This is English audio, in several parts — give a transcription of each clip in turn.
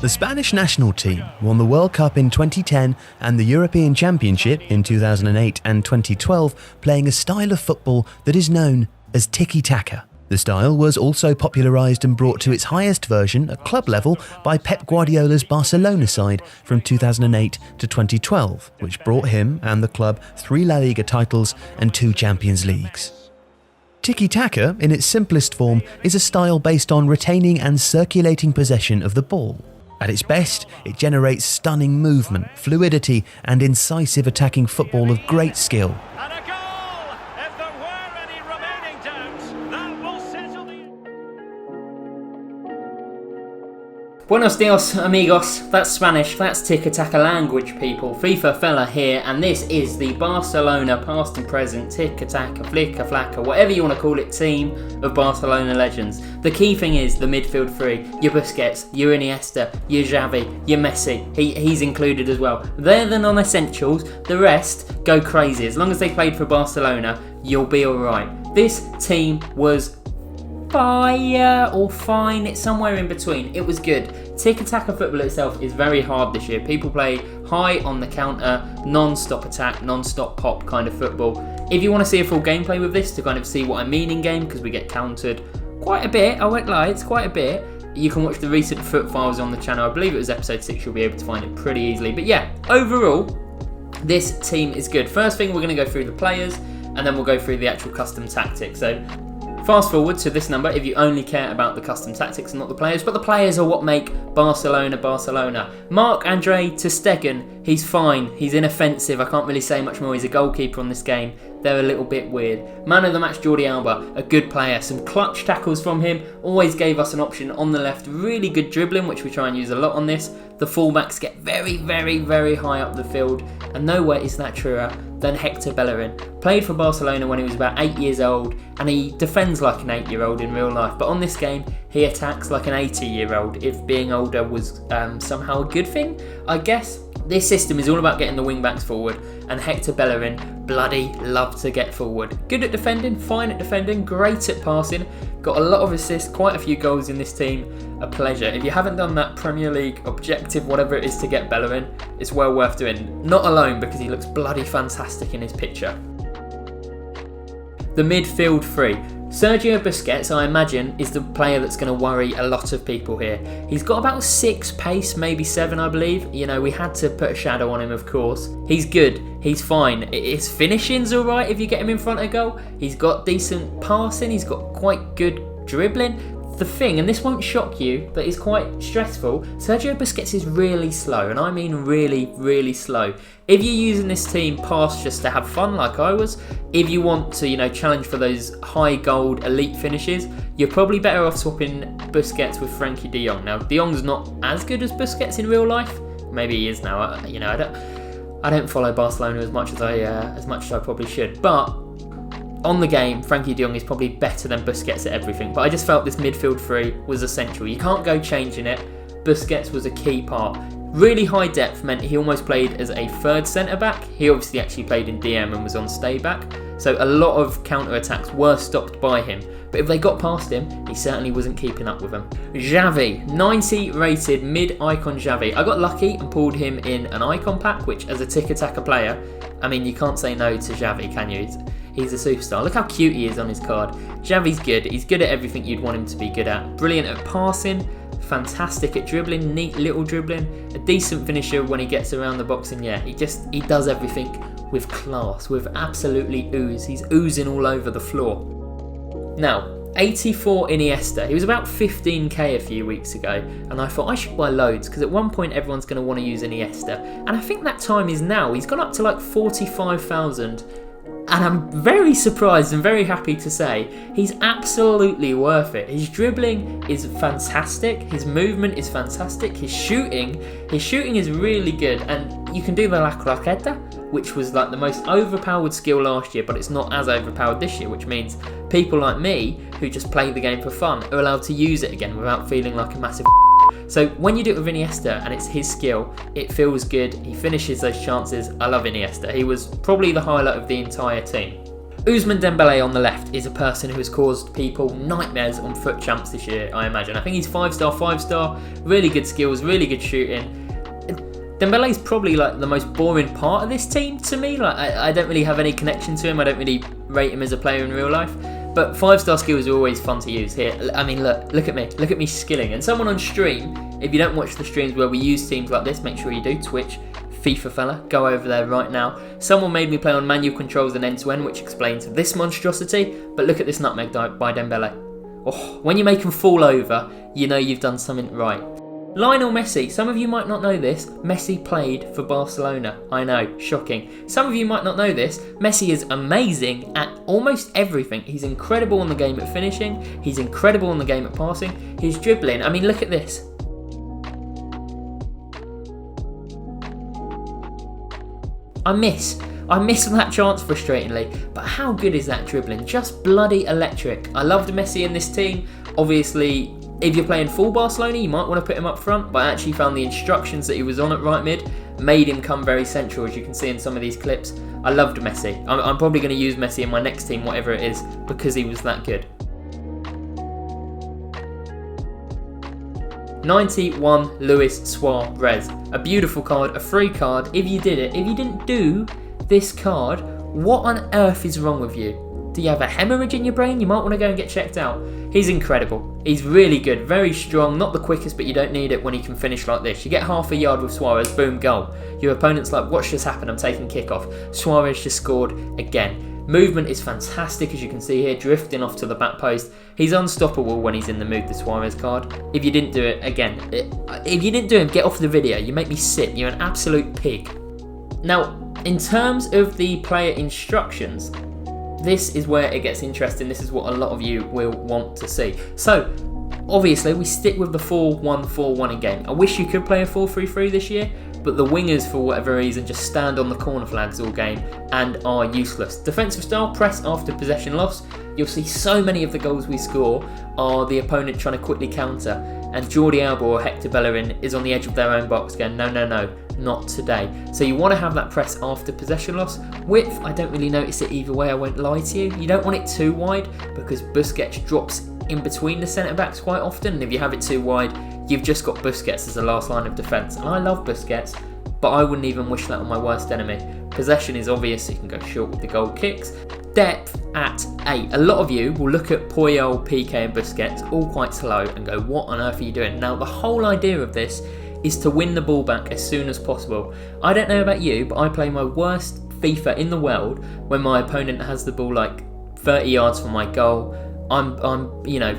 The Spanish national team won the World Cup in 2010 and the European Championship in 2008 and 2012, playing a style of football that is known as Tiki Taka. The style was also popularised and brought to its highest version at club level by Pep Guardiola's Barcelona side from 2008 to 2012, which brought him and the club 3 La Liga titles and 2 Champions Leagues. Tiki Taka, in its simplest form, is a style based on retaining and circulating possession of the ball. At its best, it generates stunning movement, fluidity and incisive attacking football of great skill. And a goal! If there were any remaining doubts, that will settle the... Buenos dias, amigos. That's Spanish, that's Tiki Taka language, people. FIFA fella here, and this is the Barcelona past and present Tiki Taka, flicka flacka, whatever you want to call it, team of Barcelona legends. The key thing is the midfield three, your Busquets, your Iniesta, your Xavi, your Messi. He's included as well. They're the non-essentials. The rest go crazy. As long as they played for Barcelona, you'll be alright. This team was fire or fine, it's somewhere in between. It was good. Tiki-taka football itself is very hard this year. People play high on the counter, non-stop attack, non-stop pop kind of football. If you want to see a full gameplay with this to kind of see what I mean in game, because we get countered quite a bit, I won't lie, it's quite a bit. You can watch the recent foot files on the channel. I believe it was episode 6, you'll be able to find it pretty easily. But yeah, overall, this team is good. First thing, we're going to go through the players, and then we'll go through the actual custom tactics. So fast forward to this number if you only care about the custom tactics and not the players, but the players are what make Barcelona Barcelona. Marc-Andre ter Stegen, he's fine, he's inoffensive, I can't really say much more, he's a goalkeeper on this game, they're a little bit weird. Man of the match Jordi Alba, a good player, some clutch tackles from him, always gave us an option on the left, really good dribbling, which we try and use a lot on this. The fullbacks get very, very, very high up the field, and nowhere is that truer than Hector Bellerin. Played for Barcelona when he was about 8 years old, and he defends like an 8-year-old in real life, but on this game he attacks like an 80-year-old, if being older was somehow a good thing, I guess. This system is all about getting the wing-backs forward, and Hector Bellerin bloody loved to get forward. Good at defending, fine at defending, great at passing, got a lot of assists, quite a few goals in this team. A pleasure. If you haven't done that Premier League objective, whatever it is to get Bellerin, it's well worth doing. Not alone, because he looks bloody fantastic in his picture. The midfield three. Sergio Busquets, I imagine, is the player that's going to worry a lot of people here. He's got about 6 pace, maybe 7, I believe. You know, we had to put a shadow on him, of course. He's good. He's fine. His finishing's alright if you get him in front of goal. He's got decent passing. He's got quite good dribbling. The thing, and this won't shock you, but it's quite stressful, Sergio Busquets is really slow, and I mean really, really slow. If you're using this team past just to have fun like I was, if you want to, you know, challenge for those high gold elite finishes, you're probably better off swapping Busquets with Frankie de Jong. Now, de Jong's not as good as Busquets in real life. Maybe he is now. I don't follow Barcelona as much as I probably should, but on the game, Frankie de Jong is probably better than Busquets at everything, but I just felt this midfield three was essential. You can't go changing it. Busquets was a key part. Really high depth meant he almost played as a third centre-back. He obviously actually played in DM and was on stay-back, so a lot of counter-attacks were stopped by him. But if they got past him, he certainly wasn't keeping up with them. Xavi, 90 rated mid-icon Xavi. I got lucky and pulled him in an icon pack, which as a Tiki-Taka player, I mean, you can't say no to Xavi, can you? He's a superstar. Look how cute he is on his card. Xavi's good. He's good at everything you'd want him to be good at. Brilliant at passing, fantastic at dribbling, neat little dribbling, a decent finisher when he gets around the box, and yeah, he does everything with class, with absolutely ooze. He's oozing all over the floor. Now, 84 Iniesta. He was about 15k a few weeks ago, and I thought I should buy loads because at one point everyone's going to want to use Iniesta, and I think that time is now. He's gone up to like 45,000. And I'm very surprised and very happy to say he's absolutely worth it. His dribbling is fantastic. His movement is fantastic. His shooting is really good. And you can do the La Croqueta, which was like the most overpowered skill last year, but it's not as overpowered this year, which means people like me who just play the game for fun are allowed to use it again without feeling like a massive. So when you do it with Iniesta and it's his skill, it feels good. He finishes those chances. I love Iniesta. He was probably the highlight of the entire team. Ousmane Dembélé on the left is a person who has caused people nightmares on foot champs this year, I imagine. I think he's 5-star, really good skills, really good shooting. Dembele's probably like the most boring part of this team to me. Like I don't really have any connection to him. I don't really rate him as a player in real life. But 5-star skills are always fun to use here. I mean, look at me skilling. And someone on stream, if you don't watch the streams where we use teams like this, make sure you do. Twitch, FIFA fella, go over there right now. Someone made me play on manual controls and end-to-end, which explains this monstrosity. But look at this nutmeg by Dembele. Oh, when you make him fall over, you know you've done something right. Lionel Messi, some of you might not know this, Messi played for Barcelona. I know, shocking. Some of you might not know this, Messi is amazing at almost everything. He's incredible on the game at finishing, he's incredible on the game at passing, he's dribbling. I mean, look at this. I miss that chance frustratingly, but how good is that dribbling? Just bloody electric. I loved Messi in this team. Obviously, if you're playing full Barcelona, you might want to put him up front, but I actually found the instructions that he was on at right mid made him come very central, as you can see in some of these clips. I loved Messi. I'm probably going to use Messi in my next team, whatever it is, because he was that good. 91, Luis Suarez. A beautiful card, a free card. If you did it, if you didn't do this card, what on earth is wrong with you? Do you have a hemorrhage in your brain? You might want to go and get checked out. He's incredible. He's really good, very strong, not the quickest, but you don't need it when he can finish like this. You get half a yard with Suarez, boom, goal. Your opponent's like, what's just happened? I'm taking kickoff. Suarez just scored again. Movement is fantastic, as you can see here, drifting off to the back post. He's unstoppable when he's in the mood, the Suarez card. If you didn't do it, again, if you didn't do him, get off the video. You make me sick. You're an absolute pig. Now, in terms of the player instructions, this is where it gets interesting. This is what a lot of you will want to see. So, obviously, we stick with the 4-1-4-1 in game. I wish you could play a 4-3-3 this year, but the wingers, for whatever reason, just stand on the corner flags all game and are useless. Defensive style, press after possession loss. You'll see so many of the goals we score are the opponent trying to quickly counter, and Jordi Alba or Hector Bellerin is on the edge of their own box going, no, not today. So you want to have that press after possession loss. Width, I don't really notice it either way, I won't lie to you. You don't want it too wide because Busquets drops in between the centre-backs quite often, and if you have it too wide, you've just got Busquets as the last line of defence. And I love Busquets, but I wouldn't even wish that on my worst enemy. Possession is obvious, you can go short with the goal kicks. Depth at 8. A lot of you will look at Puyol, Piqué and Busquets all quite slow and go, what on earth are you doing? Now, the whole idea of this is to win the ball back as soon as possible. I don't know about you, but I play my worst FIFA in the world when my opponent has the ball like 30 yards from my goal. I'm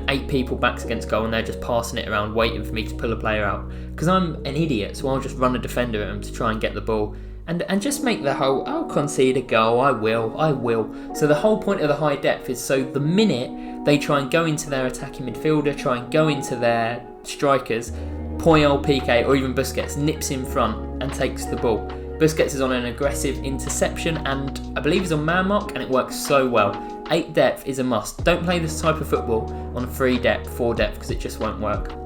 8 people backs against goal and they're just passing it around waiting for me to pull a player out. Because I'm an idiot, so I'll just run a defender at them to try and get the ball. And just make the whole, I'll concede a goal, I will. So the whole point of the high depth is so the minute they try and go into their attacking midfielder, try and go into their strikers, Puyol, Piqué or even Busquets nips in front and takes the ball. Busquets is on an aggressive interception and I believe he's on man mark and it works so well. 8 depth is a must. Don't play this type of football on 3 depth, 4 depth because it just won't work.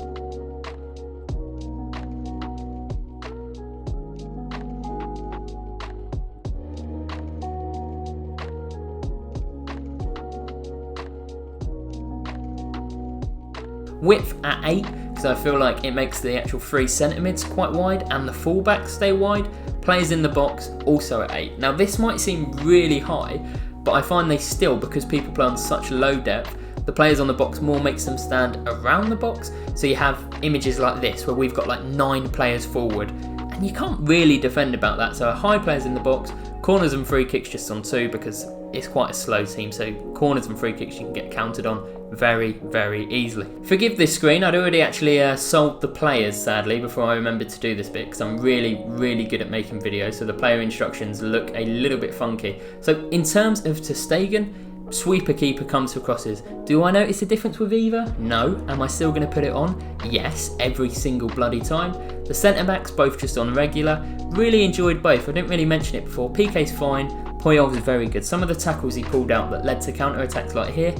Width at 8, because I feel like it makes the actual 3 centre mids quite wide and the fullbacks stay wide. Players in the box also at 8. Now this might seem really high, but I find they still, because people play on such low depth, the players on the box more makes them stand around the box. So you have images like this where we've got like 9 players forward and you can't really defend about that. So high players in the box, corners and free kicks just on 2 because it's quite a slow team, so corners and free kicks you can get counted on very, very easily. Forgive this screen, I'd already actually sold the players sadly before I remembered to do this bit because I'm really, really good at making videos, so the player instructions look a little bit funky. So in terms of ter Stegen, sweeper keeper comes for crosses. Do I notice a difference with either? No. Am I still going to put it on? Yes, every single bloody time. The centre backs both just on regular. Really enjoyed both. I didn't really mention it before. Piqué's fine. Puyol is very good. Some of the tackles he pulled out that led to counter attacks like here,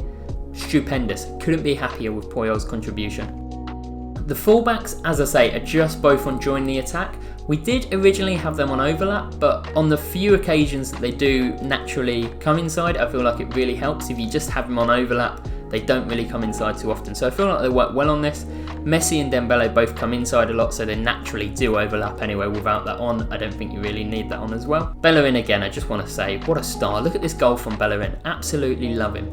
stupendous. Couldn't be happier with Puyol's contribution. The fullbacks, as I say, are just both on join the attack. We did originally have them on overlap, but on the few occasions that they do naturally come inside, I feel like it really helps. If you just have them on overlap, they don't really come inside too often. So I feel like they work well on this. Messi and Dembele both come inside a lot, so they naturally do overlap anyway without that on. I don't think you really need that on as well. Bellerin again, I just want to say, what a star. Look at this goal from Bellerin. Absolutely love him.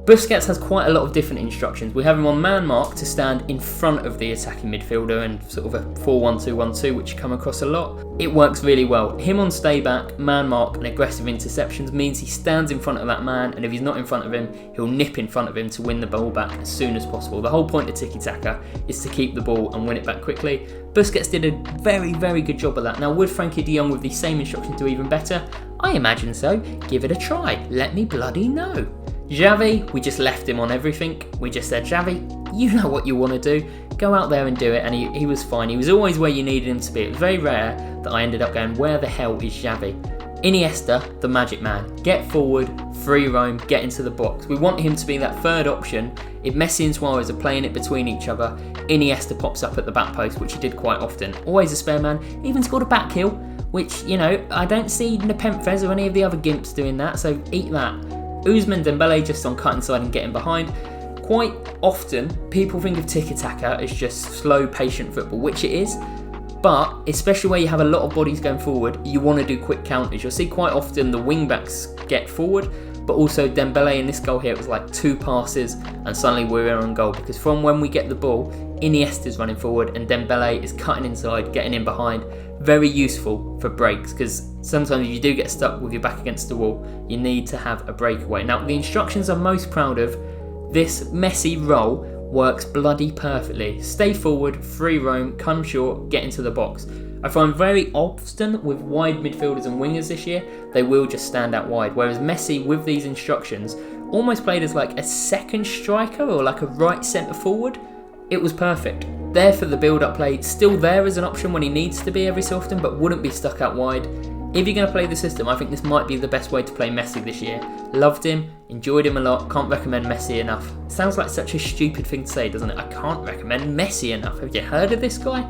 Busquets has quite a lot of different instructions. We have him on man mark to stand in front of the attacking midfielder and sort of a 4-1-2-1-2, which you come across a lot. It works really well. Him on stay back, man mark and aggressive interceptions means he stands in front of that man, and if he's not in front of him, he'll nip in front of him to win the ball back as soon as possible. The whole point of Tiki Taka is to keep the ball and win it back quickly. Busquets did a very, very good job of that. Now, would Frankie de Jong with these same instructions do even better? I imagine so. Give it a try. Let me bloody know. Xavi, we just left him on everything. We just said, Xavi, you know what you want to do. Go out there and do it. And he was fine. He was always where you needed him to be. It was very rare that I ended up going, where the hell is Xavi? Iniesta, the magic man. Get forward, free roam, get into the box. We want him to be that third option. If Messi and Suarez are playing it between each other, Iniesta pops up at the back post, which he did quite often. Always a spare man. Even scored a back heel, which, you know, I don't see Nepenthez or any of the other gimps doing that, so eat that. Ousmane Dembele just on cut inside and getting behind. Quite often, people think of Tiki Taka as just slow, patient football, which it is. But, especially where you have a lot of bodies going forward, you want to do quick counters. You'll see quite often the wing-backs get forward, but also Dembele in this goal here, it was like 2 passes and suddenly we're on goal. Because from when we get the ball, Iniesta's running forward and Dembele is cutting inside, getting in behind. Very useful for breaks, because sometimes if you do get stuck with your back against the wall, you need to have a breakaway. Now, the instructions I'm most proud of, this Messi roll works bloody perfectly. Stay forward, free roam, come short, get into the box. I find very often with wide midfielders and wingers this year, they will just stand out wide. Whereas Messi, with these instructions, almost played as like a second striker or like a right centre forward. It was perfect. There for the build-up play, still there as an option when he needs to be every so often, but wouldn't be stuck out wide. If you're going to play the system, I think this might be the best way to play Messi this year. Loved him, enjoyed him a lot, can't recommend Messi enough. Sounds like such a stupid thing to say, doesn't it? I can't recommend Messi enough. Have you heard of this guy?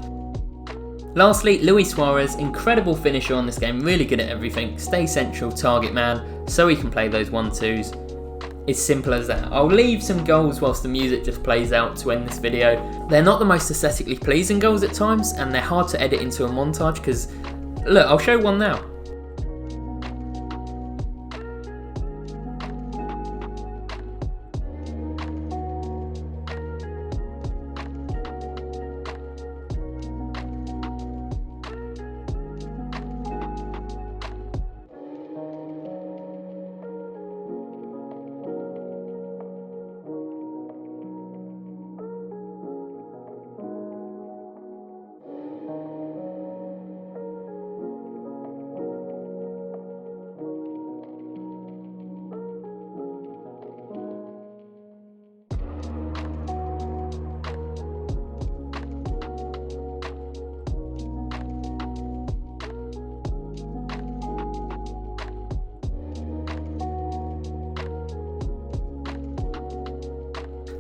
Lastly, Luis Suarez, incredible finisher on this game, really good at everything. Stay central, target man, so he can play those 1-2s. It's simple as that. I'll leave some goals whilst the music just plays out to end this video. They're not the most aesthetically pleasing goals at times, and they're hard to edit into a montage because, look, I'll show one now.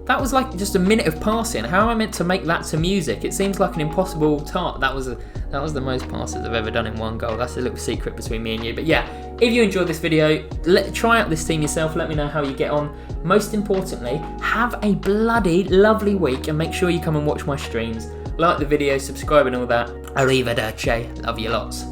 That was like just a minute of passing. How am I meant to make that to music? It seems like an impossible task. That was the most passes I've ever done in one goal. That's a little secret between me and you. But yeah, if you enjoyed this video, try out this team yourself. Let me know how you get on. Most importantly, have a bloody lovely week and make sure you come and watch my streams. Like the video, subscribe and all that. Arrivederci. Love you lots.